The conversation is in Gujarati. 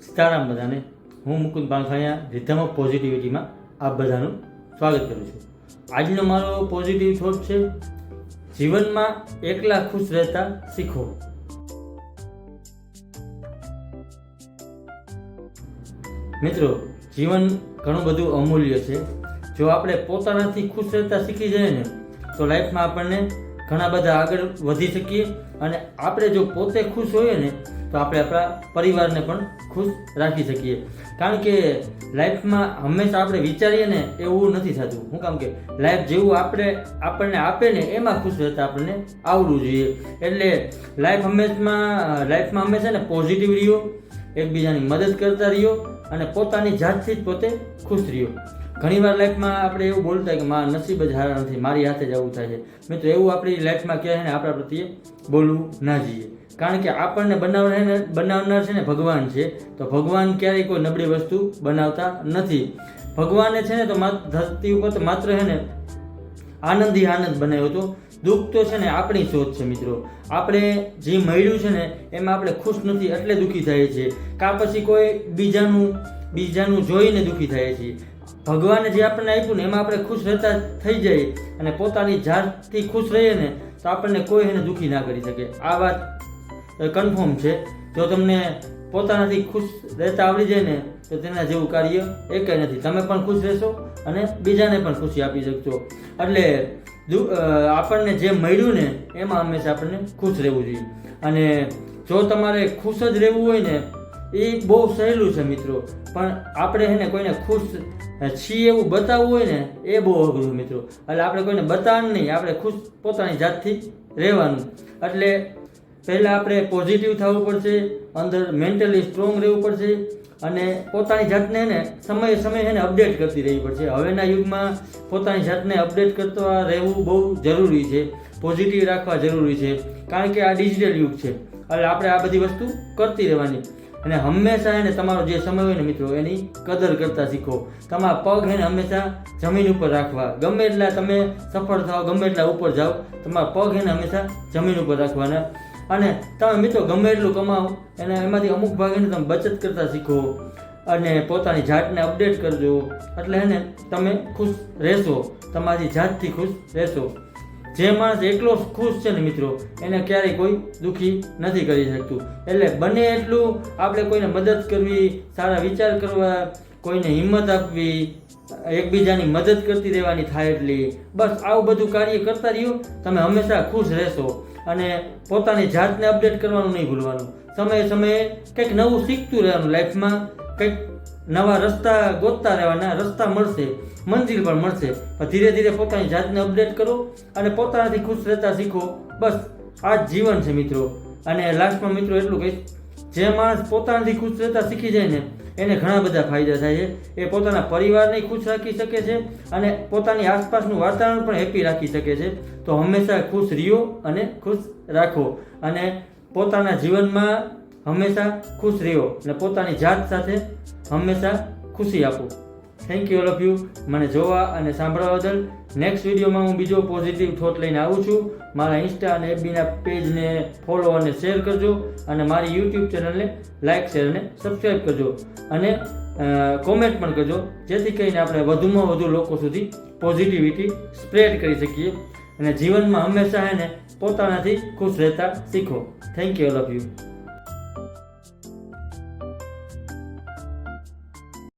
સીતારામ બધાને. હું મુકુંદ પાનખાણીયા રિધમ ઓફ પોઝિટિવિટીમાં આપ બધાનું સ્વાગત કરું છું. આજનો મારો પોઝિટિવ થોટ છે, જીવનમાં એકલા ખુશ રહેતા શીખો. મિત્રો, જીવન ઘણું બધું અમૂલ્ય છે. જો આપણે પોતાનાથી ખુશ રહેતા શીખી જઈએ ને તો લાઈફમાં આપણને ઘણા બધા આગળ વધી શકીએ. અને આપણે જો પોતે ખુશ હોઈએ ને તો આપણે આપણા પરિવારને પણ ખુશ રાખી શકીએ. કારણ કે લાઈફમાં હંમેશા આપણે વિચારીએ ને એવું નથી થતું. શું કામ કે લાઈફ જેવું આપણને આપે ને એમાં ખુશ રહેતા આપણને આવડવું જોઈએ. એટલે લાઈફમાં હંમેશા ને પોઝિટિવ રહ્યો, એકબીજાની મદદ કરતા રહ્યો અને પોતાની જાતથી જ પોતે ખુશ રહ્યો. ઘણીવાર લાઈફમાં આપણે એવું બોલતા કે મારા નસીબ જ સારા નથી, મારી હાથે જ આવું થાય છે. મિત્રો, એવું આપણી લાઈફમાં કહે ને આપણા પ્રત્યે બોલવું ના જોઈએ. કારણ કે આપણને બનાવનાર છે ને ભગવાન છે. તો ભગવાન ક્યારેય કોઈ નબળી વસ્તુ બનાવતા નથી. ભગવાને છે ને તો ધરતી ઉપર તો માત્ર છે ને આનંદી આનંદ બનાવ્યો હતો. દુઃખ તો છે ને આપણી શોધ છે. મિત્રો, આપણે જે મળ્યું છે ને એમાં આપણે ખુશ નથી એટલે દુઃખી થઈએ છીએ, કાં પછી કોઈ બીજાનું જોઈને દુઃખી થઈએ છીએ. ભગવાને જે આપણને આપ્યું ને એમાં આપણે ખુશ રહેતા થઈ જઈએ અને પોતાની જાતથી ખુશ રહીએ ને તો આપણને કોઈ એને દુઃખી ના કરી શકે. આ વાત કન્ફર્મ છે. જો તમને પોતાનાથી ખુશ રહેતા આવડી જાય ને તો તેના જેવું કાર્ય એકેય નથી. તમે પણ ખુશ રહેશો અને બીજાને પણ ખુશી આપી શકશો. એટલે આપણને જે મળ્યું ને એમાં હંમેશા આપણને ખુશ રહેવું જોઈએ. અને જો તમારે ખુશ જ રહેવું હોય ને એ બહુ સહેલું છે મિત્રો, પણ આપણે એને કોઈને ખુશ છીએ એવું બતાવવું હોય ને એ બહુ અઘરું મિત્રો. એટલે આપણે કોઈને બતાવવાનું નહીં, આપણે ખુશ પોતાની જાતથી રહેવાનું. એટલે પહેલાં આપણે પોઝિટિવ થવું પડશે, અંદર મેન્ટલી સ્ટ્રોંગ રહેવું પડશે અને પોતાની જાતને સમયે એને અપડેટ કરતી રહેવી પડશે. હવેના યુગમાં પોતાની જાતને અપડેટ કરતા રહેવું બહુ જરૂરી છે, પોઝિટિવ રાખવા જરૂરી છે. કારણ કે આ ડિજિટલ યુગ છે એટલે આપણે આ બધી વસ્તુ કરતી રહેવાની. અને હંમેશા તમારો જે સમય હોય ને મિત્રો એની કદર કરતા શીખો. તમારા પગ હંમેશા જમીન ઉપર રાખવા. ગમે એટલા તમે સફળ થાઓ, ગમે એટલા ઉપર જાઓ, તમારા પગ હંમેશા જમીન ઉપર રાખવાના. અને તમે મિત્રો ગમે એટલું કમાઓ એમાંથી અમુક ભાગ તમે બચત કરતા શીખો અને પોતાની જાતને અપડેટ કરજો. એટલે તમે ખુશ રહેશો, તમારી જાતથી ખુશ રહેશો. જે માણસ એકલો ખુશ છે ને મિત્રો એને ક્યારેય કોઈ દુઃખી નથી કરી શકતું. એટલે બને એટલું આપણે કોઈને મદદ કરવી, સારા વિચાર કરવા, કોઈને હિંમત આપવી, એકબીજાની મદદ કરતી રહેવાની થાય એટલી. બસ આવું બધું કાર્ય કરતા રહ્યો, તમે હંમેશા ખુશ રહેશો. અને પોતાની જાતને અપડેટ કરવાનું નહીં ભૂલવાનું. સમયે કંઈક નવું શીખતું રહેવાનું. લાઈફમાં કંઈક નવા રસ્તા ગોતતા રહેવાના. રસ્તા મળશે, મંજિલ પણ મળશે, પણ ધીરે ધીરે પોતાની જાતને અપડેટ કરો અને પોતાનાથી ખુશ રહેતા શીખો. બસ આ જ જીવન છે મિત્રો. અને લાસ્ટમાં મિત્રો એટલું કહીશ, જે માણસ પોતાનાથી ખુશ રહેતા શીખી જાય ને એને ઘણા બધા ફાયદા થાય છે. એ પોતાના પરિવારને ખુશ રાખી શકે છે અને પોતાની આસપાસનું વાતાવરણ પણ હેપી રાખી શકે છે. તો હંમેશા ખુશ રહ્યો અને ખુશ રાખો અને પોતાના જીવનમાં હંમેશા ખુશ રહ્યો અને પોતાની જાત સાથે હંમેશા ખુશી આપો. Thank you all of you મને જોવા અને સાંભળવા બદલ. નેક્સ્ટ વિડીયોમાં હું બીજો પોઝિટિવ થોટ લઈને આવું છું. મારા ઇન્સ્ટા અને એફબીના પેજને ફોલો અને શેર કરજો અને મારી યુટ્યુબ ચેનલને લાઇક, શેર અને સબસ્ક્રાઈબ કરજો અને કોમેન્ટ પણ કરજો, જેથી કરીને આપણે વધુમાં વધુ લોકો સુધી પોઝિટિવિટી સ્પ્રેડ કરી શકીએ અને જીવનમાં હંમેશા પોતાનાથી ખુશ રહેતા શીખો. Thank you all of you.